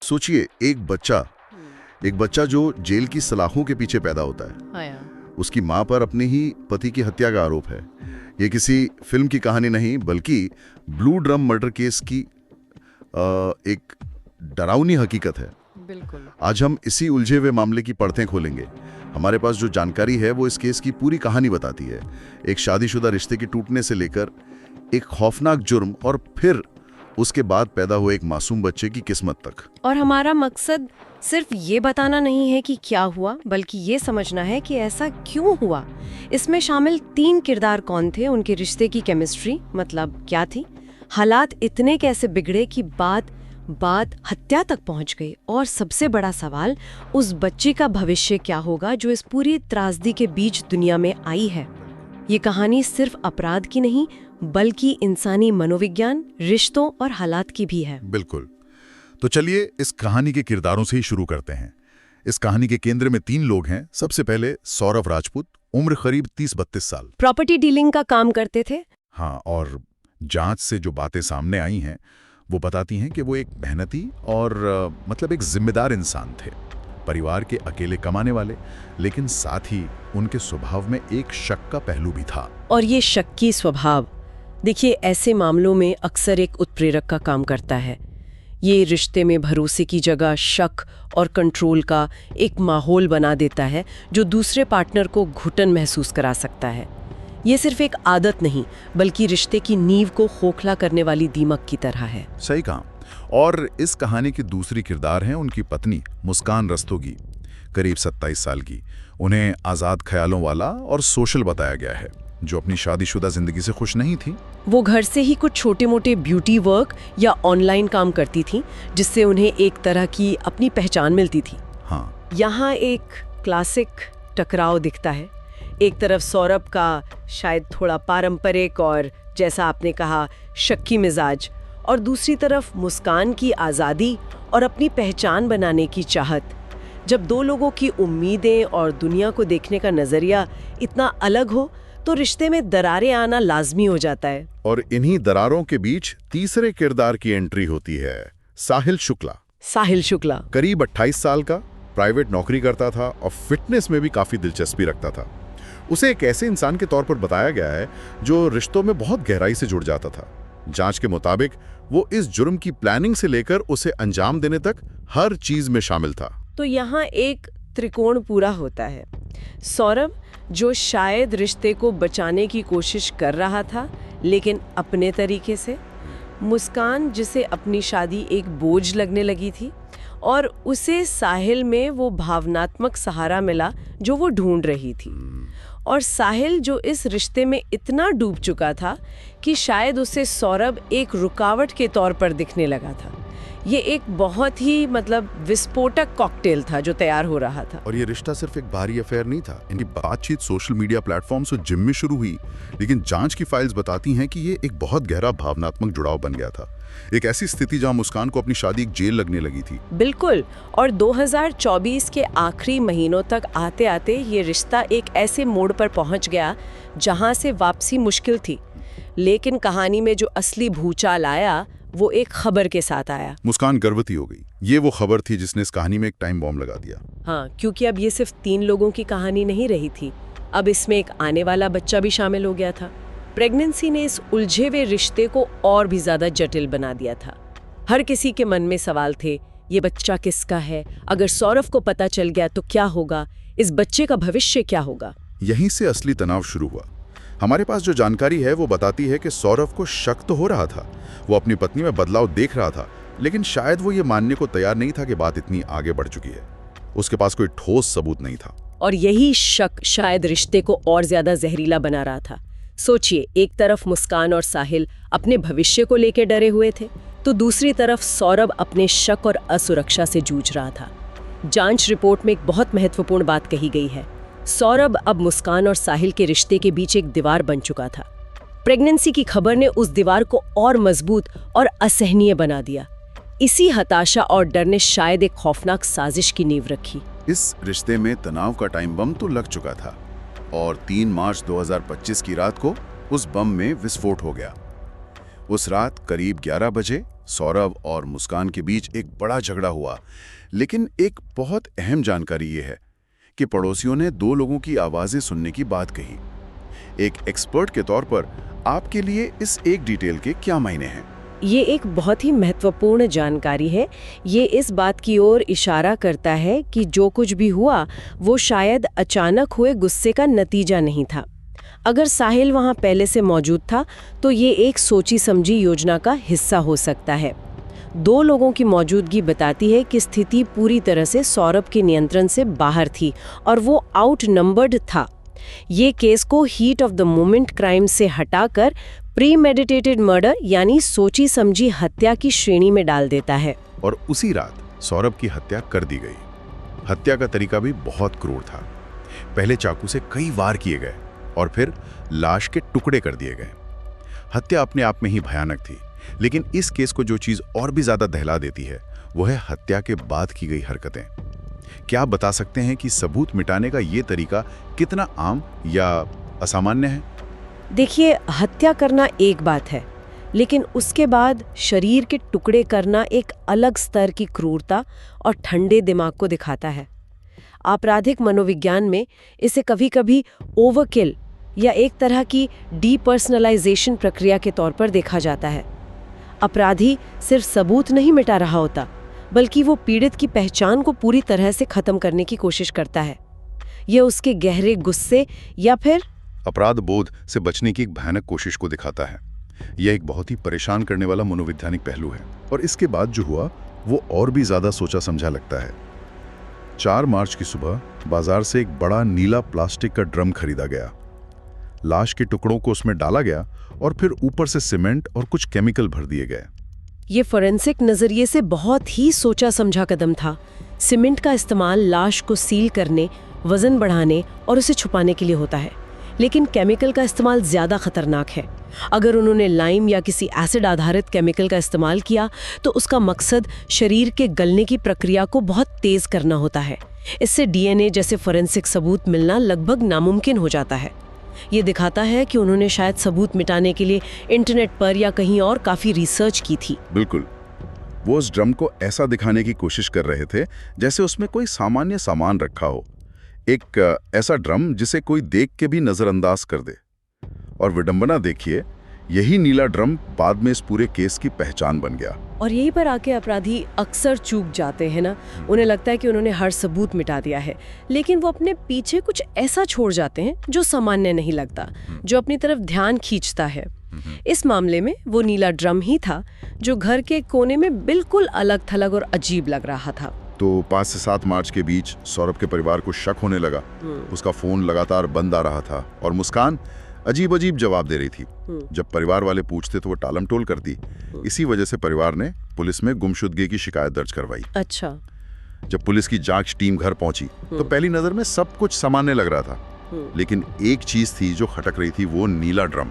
सोचिए, एक बच्चा जो जेल की सलाखों के पीछे पैदा होता है। हाँ यार। उसकी माँ पर अपने ही पति की हत्या का आरोप है। ये किसी फिल्म की कहानी नहीं, बल्कि ब्लू ड्रम मर्डर केस की एक डरावनी हकीकत है। बिल्कुल। आज हम इसी उलझे हुए मामले की परतें खोलेंगे। हमारे पास जो जानकारी है वो इस केस की पूरी कहानी बताती है, एक शादीशुदा रिश्ते के टूटने से लेकर एक खौफनाक जुर्म और फिर उसके बाद पैदा हुए एक मासूम बच्चे की किस्मत तक। और हमारा मकसद सिर्फ ये बताना नहीं है कि क्या हुआ, बल्कि ये समझना है कि ऐसा क्यों हुआ। इसमें शामिल 3 किरदार कौन थे, उनके रिश्ते की केमिस्ट्री मतलब क्या थी, हालात इतने कैसे बिगड़े कि बात हत्या तक पहुंच गई, और सबसे बड़ा सवाल, उस बच्चे का भविष्य क्या होगा जो इस पूरी त्रासदी के बीच दुनिया में आई है। ये कहानी सिर्फ अपराध की नहीं, बल्कि इंसानी मनोविज्ञान, रिश्तों और हालात की भी है। बिल्कुल। तो चलिए इस कहानी के किरदारों से ही शुरू करते हैं। इस कहानी के केंद्र में 3 लोग हैं। सबसे पहले सौरभ राजपूत, उम्र करीब 30-32 साल। प्रॉपर्टी डीलिंग का काम करते थे। हाँ, और जांच से जो बातें सामने आई हैं वो बताती हैं कि वो एक मेहनती और मतलब एक जिम्मेदार इंसान थे, परिवार के अकेले कमाने वाले, लेकिन साथ ही उनके स्वभाव में एक शक का पहलू भी था। और ये शक्की स्वभाव, देखिए, ऐसे मामलों में अक्सर एक उत्प्रेरक का काम करता है। ये रिश्ते में भरोसे की जगह शक और कंट्रोल का एक माहौल बना देता है जो दूसरे पार्टनर को घुटन महसूस करा सकता है। ये सिर्फ एक आदत नहीं, बल्कि रिश्ते की नींव को खोखला करने वाली दीमक की तरह है। सही कहा। और इस कहानी की दूसरी किरदार हैं उनकी पत्नी मुस्कान रस्तोगी, करीब 27 साल की। उन्हें आज़ाद ख्यालों वाला और सोशल बताया गया है, जो अपनी शादीशुदा जिंदगी से खुश नहीं थी। वो घर से ही कुछ छोटे मोटे ब्यूटी वर्क या ऑनलाइन काम करती थी, जिससे उन्हें एक तरह की अपनी पहचान मिलती थी। हाँ, यहाँ एक क्लासिक टकराव दिखता है। एक तरफ सौरभ का शायद थोड़ा पारंपरिक और, जैसा आपने कहा, शक्की मिजाज, और दूसरी तरफ मुस्कान की आज़ादी और अपनी पहचान बनाने की चाहत। जब 2 लोगों की उम्मीदें और दुनिया को देखने का नज़रिया इतना अलग हो, तो रिश्ते में दरारें आना लाजमी हो जाता है। और इन्हीं दरारों के बीच तीसरे किरदार की एंट्री होती है, साहिल शुक्ला। करीब 28 साल का, प्राइवेट नौकरी करता था और फिटनेस में भी काफी दिलचस्पी रखता था। उसे एक ऐसे इंसान के तौर पर बताया गया है जो रिश्तों में बहुत गहराई से जुड़ जाता था। जांच के मुताबिक वो इस जुर्म की प्लानिंग से लेकर उसे अंजाम देने तक हर चीज में शामिल था। तो यहाँ एक त्रिकोण पूरा होता है। सौरभ, जो शायद रिश्ते को बचाने की कोशिश कर रहा था, लेकिन अपने तरीके से। मुस्कान, जिसे अपनी शादी एक बोझ लगने लगी थी, और उसे साहिल में वो भावनात्मक सहारा मिला जो वो ढूंढ रही थी। और साहिल, जो इस रिश्ते में इतना डूब चुका था कि शायद उसे सौरभ एक रुकावट के तौर पर दिखने लगा था। ये एक बहुत ही विस्फोटक कॉकटेल था जो तैयार हो रहा था। और ये रिश्ता सिर्फ एक बाहरी अफेयर नहीं था। इनकी बातचीत सोशल मीडिया प्लेटफॉर्म्स और जिम में शुरू हुई, लेकिन जांच की फाइल्स बताती हैं कि ये एक बहुत गहरा भावनात्मक जुड़ाव बन गया था। एक ऐसी स्थिति जहां मुस्कान को अपनी शादी एक जेल लगने लगी थी। बिल्कुल। और 2024 के आखिरी महीनों तक आते आते ये रिश्ता एक ऐसे मोड़ पर पहुंच गया जहां से वापसी मुश्किल थी। लेकिन कहानी में जो असली भूचाल आया, वो एक खबर के साथ आया। मुस्कान गर्भवती हो गई। ये वो खबर थी जिसने इस कहानी में एक टाइम बॉम्ब लगा दिया। हाँ, क्योंकि अब ये सिर्फ 3 लोगों की कहानी नहीं रही थी। अब इसमें एक आने वाला बच्चा भी शामिल हो गया था। प्रेगनेंसी ने इस उलझे हुए रिश्ते को और भी ज्यादा जटिल बना दिया था। हर किसी के मन में सवाल थे, ये बच्चा किसका है? अगर सौरभ को पता चल गया तो क्या होगा? इस बच्चे का भविष्य क्या होगा? यहीं से असली तनाव शुरू हुआ। हमारे पास जो जानकारी है वो बताती है कि सौरभ को शक तो हो रहा था, वो अपनी पत्नी में बदलाव देख रहा था, लेकिन शायद वो ये मानने को तैयार नहीं था कि बात इतनी आगे बढ़ चुकी है। उसके पास कोई ठोस सबूत नहीं था। और यही शक शायद रिश्ते को और ज्यादा जहरीला बना रहा था। सोचिए, एक तरफ मुस्कान और साहिल अपने भविष्य को लेकर डरे हुए थे, तो दूसरी तरफ सौरभ अपने शक और असुरक्षा से जूझ रहा था। जांच रिपोर्ट में एक बहुत महत्वपूर्ण बात कही गई है। सौरभ अब मुस्कान और साहिल के रिश्ते के बीच एक दीवार बन चुका था। प्रेगनेंसी की खबर ने उस दीवार को और मजबूत और असहनीय बना दिया। इसी हताशा और डर ने शायद एक खौफनाक साजिश की नींव रखी। इस रिश्ते में तनाव का टाइम बम तो लग चुका था और 3 मार्च 2025 की रात को उस बम में विस्फोट हो गया। उस रात करीब 11 बजे सौरभ और मुस्कान के बीच एक बड़ा झगड़ा हुआ, लेकिन एक बहुत अहम जानकारी ये है कि पड़ोसियों ने 2 लोगों की आवाज़ें सुनने की बात कही। एक एक्सपर्ट के तौर पर आपके लिए इस एक डिटेल के क्या मायने हैं? ये एक बहुत ही महत्वपूर्ण जानकारी है। ये इस बात की ओर इशारा करता है कि जो कुछ भी हुआ वो शायद अचानक हुए गुस्से का नतीजा नहीं था। अगर साहिल वहाँ पहले से मौजूद था तो ये एक सोची समझी योजना का हिस्सा हो सकता है। 2 लोगों की मौजूदगी बताती है कि स्थिति पूरी तरह से सौरभ के नियंत्रण से बाहर थी और वो आउटनंबर्ड था। ये केस को heat of the moment crime से हटाकर प्रीमेडिटेटेड मर्डर यानी सोची समझी हत्या की श्रेणी में डाल देता है। और उसी रात सौरभ की हत्या कर दी गई। हत्या का तरीका भी बहुत क्रूर था। पहले चाकू से कई वार किए गए और फिर लाश के टुकड़े कर दिए गए। हत्या अपने आप में ही भयानक थी, लेकिन इस केस को जो चीज और भी ज्यादा दहला देती है वो है हत्या के बाद की गई हरकतें। क्या आप बता सकते हैं कि सबूत मिटाने का ये तरीका कितना आम या असामान्य है? देखिए, हत्या करना एक बात है, लेकिन उसके बाद शरीर के टुकड़े करना एक अलग स्तर की क्रूरता और ठंडे दिमाग को दिखाता है। आपराधिक मनोविज्ञान में इसे कभी-कभी ओवरकिल या एक तरह की डीपर्सनलाइजेशन प्रक्रिया के तौर पर देखा जाता है। अपराधी सिर्फ सबूत नहीं मिटा रहा होता, बल्कि वो पीड़ित की पहचान को पूरी तरह से खत्म करने की कोशिश करता है। यह उसके गहरे गुस्से या फिर अपराध बोध से बचने की एक भयानक कोशिश को दिखाता है। यह एक बहुत ही परेशान करने वाला मनोवैज्ञानिक पहलू है। और इसके बाद जो हुआ वो और भी ज्यादा सोचा समझा लगता है। 4 मार्च की सुबह बाजार से एक बड़ा नीला प्लास्टिक का ड्रम खरीदा गया। लाश के टुकड़ों को उसमें डाला गया और फिर ऊपर से सीमेंट और कुछ केमिकल भर दिए गए। ये फोरेंसिक नजरिए से बहुत ही सोचा समझा कदम था। सीमेंट का इस्तेमाल लाश को सील करने, वजन बढ़ाने और उसे छुपाने के लिए होता है, लेकिन केमिकल का इस्तेमाल ज्यादा खतरनाक है। अगर उन्होंने लाइम या किसी एसिड आधारित केमिकल का इस्तेमाल किया तो उसका मकसद शरीर के गलने की प्रक्रिया को बहुत तेज करना होता है। इससे डीएनए जैसे फोरेंसिक सबूत मिलना लगभग नामुमकिन हो जाता है। ये दिखाता है कि उन्होंने शायद सबूत मिटाने के लिए इंटरनेट पर या कहीं और काफी रिसर्च की थी। बिल्कुल, वो उस ड्रम को ऐसा दिखाने की कोशिश कर रहे थे जैसे उसमें कोई सामान्य सामान रखा हो, एक ऐसा ड्रम जिसे कोई देख के भी नजरअंदाज कर दे। और विडंबना देखिए, यही नीला ड्रम बाद में इस पूरे केस की पहचान बन गया। और यहीं पर आके अपराधी अक्सर चूक जाते हैं ना। उन्हें लगता है कि उन्होंने हर सबूत मिटा दिया है, लेकिन वो अपने पीछे कुछ ऐसा छोड़ जाते हैं जो सामान्य नहीं लगता, जो अपनी तरफ ध्यान खींचता है। इस मामले में वो नीला ड्रम ही था जो घर के कोने में बिल्कुल अलग थलग और अजीब लग रहा था। तो 5 से 7 मार्च के बीच सौरभ के परिवार को शक होने लगा। उसका फोन लगातार बंद आ रहा था और मुस्कान अजीब अजीब जवाब दे रही थी। जब परिवार वाले पूछते तो वो टालमटोल करती। इसी वजह से परिवार ने पुलिस में गुमशुदगी की शिकायत दर्ज करवाई। अच्छा। जब पुलिस की जांच टीम घर पहुंची तो पहली नजर में सब कुछ सामान्य लग रहा था, लेकिन एक चीज थी जो खटक रही थी, वो नीला ड्रम।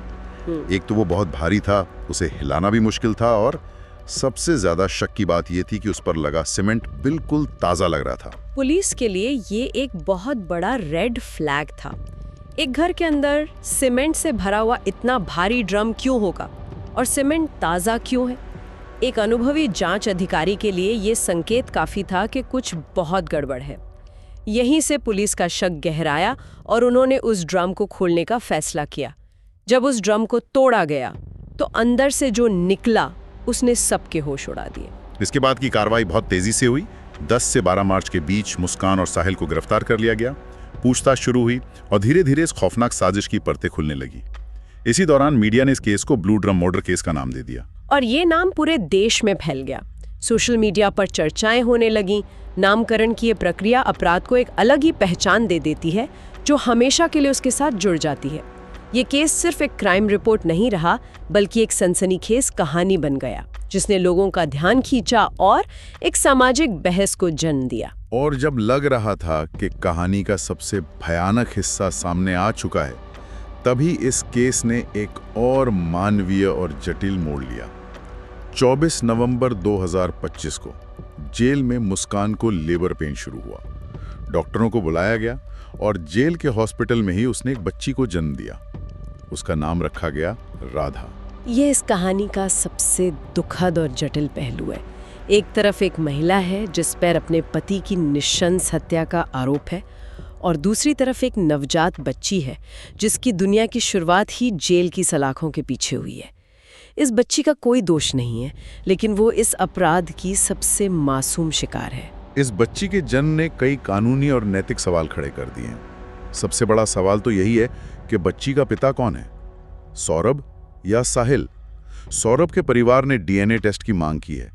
एक तो वो बहुत भारी था, उसे हिलाना भी मुश्किल था, और सबसे ज्यादा शक की बात यह थी कि उस पर लगा सीमेंट बिल्कुल ताजा लग रहा था। पुलिस के लिए ये एक बहुत बड़ा रेड फ्लैग था। एक घर के अंदर सीमेंट से भरा हुआ इतना भारी ड्रम क्यों होगा और सीमेंट ताज़ा क्यों है? एक अनुभवी जांच अधिकारी के लिए ये संकेत काफ़ी था कि कुछ बहुत गड़बड़ है। यहीं से पुलिस का शक गहराया और उन्होंने उस ड्रम को खोलने का फैसला किया। जब उस ड्रम को तोड़ा गया तो अंदर से जो निकला उसने सबके होश उड़ा दिए। इसके बाद की कार्रवाई बहुत तेजी से हुई। 10 से 12 मार्च के बीच मुस्कान और साहिल को गिरफ्तार कर लिया गया। पूछताछ शुरू हुई और धीरे धीरे इस खौफनाक साजिश की परतें खुलने लगी। इसी दौरान मीडिया ने इस केस को ब्लू ड्रम मर्डर केस का नाम दे दिया और ये नाम पूरे देश में फैल गया। सोशल मीडिया पर चर्चाएं होने लगी। नामकरण की ये प्रक्रिया अपराध को एक अलग ही पहचान दे देती है जो हमेशा के लिए उसके साथ जुड़ जाती है। ये केस सिर्फ एक क्राइम रिपोर्ट नहीं रहा, बल्कि एक सनसनीखेज कहानी बन गया जिसने लोगों का ध्यान खींचा और एक सामाजिक बहस को जन्म दिया। और जब लग रहा था कि कहानी का सबसे भयानक हिस्सा सामने आ चुका है, तभी इस केस ने एक और मानवीय और जटिल मोड़ लिया। 24 नवंबर 2025 को जेल में मुस्कान को लेबर पेन शुरू हुआ। डॉक्टरों को बुलाया गया और जेल के हॉस्पिटल में ही उसने एक बच्ची को जन्म दिया। उसका नाम रखा गया राधा। ये इस कहानी का सबसे दुखद और जटिल पहलू है। एक तरफ एक महिला है जिस पर अपने पति की निशंस हत्या का आरोप है, और दूसरी तरफ एक नवजात बच्ची है जिसकी दुनिया की शुरुआत ही जेल की सलाखों के पीछे हुई है। इस बच्ची का कोई दोष नहीं है, लेकिन वो इस अपराध की सबसे मासूम शिकार है। इस बच्ची के जन्म ने कई कानूनी और नैतिक सवाल खड़े कर दिए हैं। सबसे बड़ा सवाल तो यही है कि बच्ची का पिता कौन है, सौरभ या साहिल? सौरभ के परिवार ने डीएनए टेस्ट की मांग की है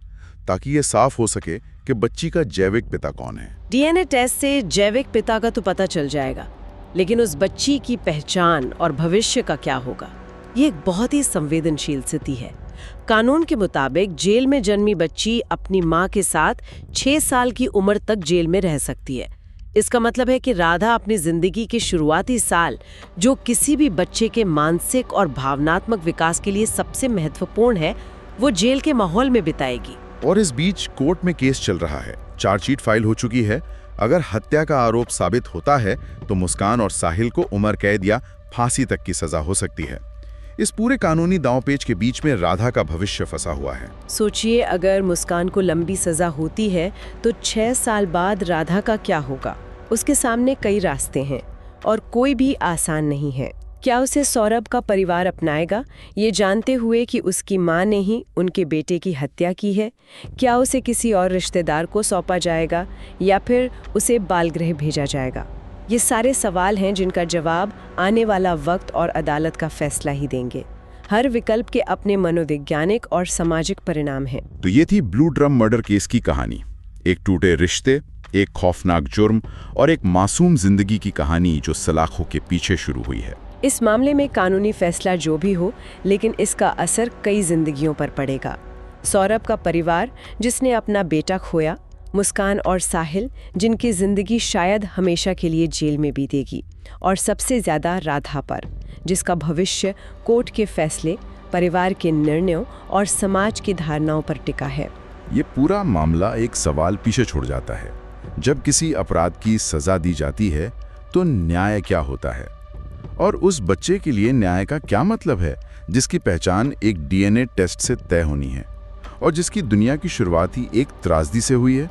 ताकि ये साफ हो सके कि बच्ची का जैविक पिता कौन है। डीएनए टेस्ट से जैविक पिता का तो पता चल जाएगा, लेकिन उस बच्ची की पहचान और भविष्य का क्या होगा, ये एक बहुत ही संवेदनशील स्थिति है। कानून के मुताबिक जेल में जन्मी बच्ची अपनी मां के साथ 6 साल की उम्र तक जेल में रह सकती है। इसका मतलब है कि राधा अपनी जिंदगी के शुरुआती साल, जो किसी भी बच्चे के मानसिक और भावनात्मक विकास के लिए सबसे महत्वपूर्ण है, वो जेल के माहौल में बिताएगी। और इस बीच कोर्ट में केस चल रहा है, चार्जशीट फाइल हो चुकी है। अगर हत्या का आरोप साबित होता है तो मुस्कान और साहिल को उम्र कैद या फांसी तक की सजा हो सकती है। इस पूरे कानूनी दांवपेच के बीच में राधा का भविष्य फंसा हुआ है। सोचिए, अगर मुस्कान को लंबी सजा होती है तो 6 साल बाद राधा का क्या होगा? उसके सामने कई रास्ते हैं और कोई भी आसान नहीं है। क्या उसे सौरभ का परिवार अपनाएगा, ये जानते हुए कि उसकी मां ने ही उनके बेटे की हत्या की है? क्या उसे किसी और रिश्तेदार को सौंपा जाएगा या फिर उसे बालगृह भेजा जाएगा? ये सारे सवाल हैं जिनका जवाब आने वाला वक्त और अदालत का फैसला ही देंगे। हर विकल्प के अपने मनोवैज्ञानिक और सामाजिक परिणाम हैं। तो ये थी ब्लू ड्रम मर्डर केस की कहानी। एक टूटे रिश्ते, एक खौफनाक जुर्म और एक मासूम जिंदगी की कहानी जो सलाखों के पीछे शुरू हुई है। इस मामले में कानूनी फैसला जो भी हो, लेकिन इसका असर कई जिंदगियों पर पड़ेगा। सौरभ का परिवार जिसने अपना बेटा खोया, मुस्कान और साहिल जिनकी जिंदगी शायद हमेशा के लिए जेल में बीतेगी, और सबसे ज्यादा राधा पर जिसका भविष्य कोर्ट के फैसले, परिवार के निर्णयों और समाज की धारणाओं पर टिका है। ये पूरा मामला एक सवाल पीछे छोड़ जाता है। जब किसी अपराध की सजा दी जाती है तो न्याय क्या होता है, और उस बच्चे के लिए न्याय का क्या मतलब है जिसकी पहचान एक डीएनए टेस्ट से तय होनी है और जिसकी दुनिया की शुरुआत ही एक त्रासदी से हुई है?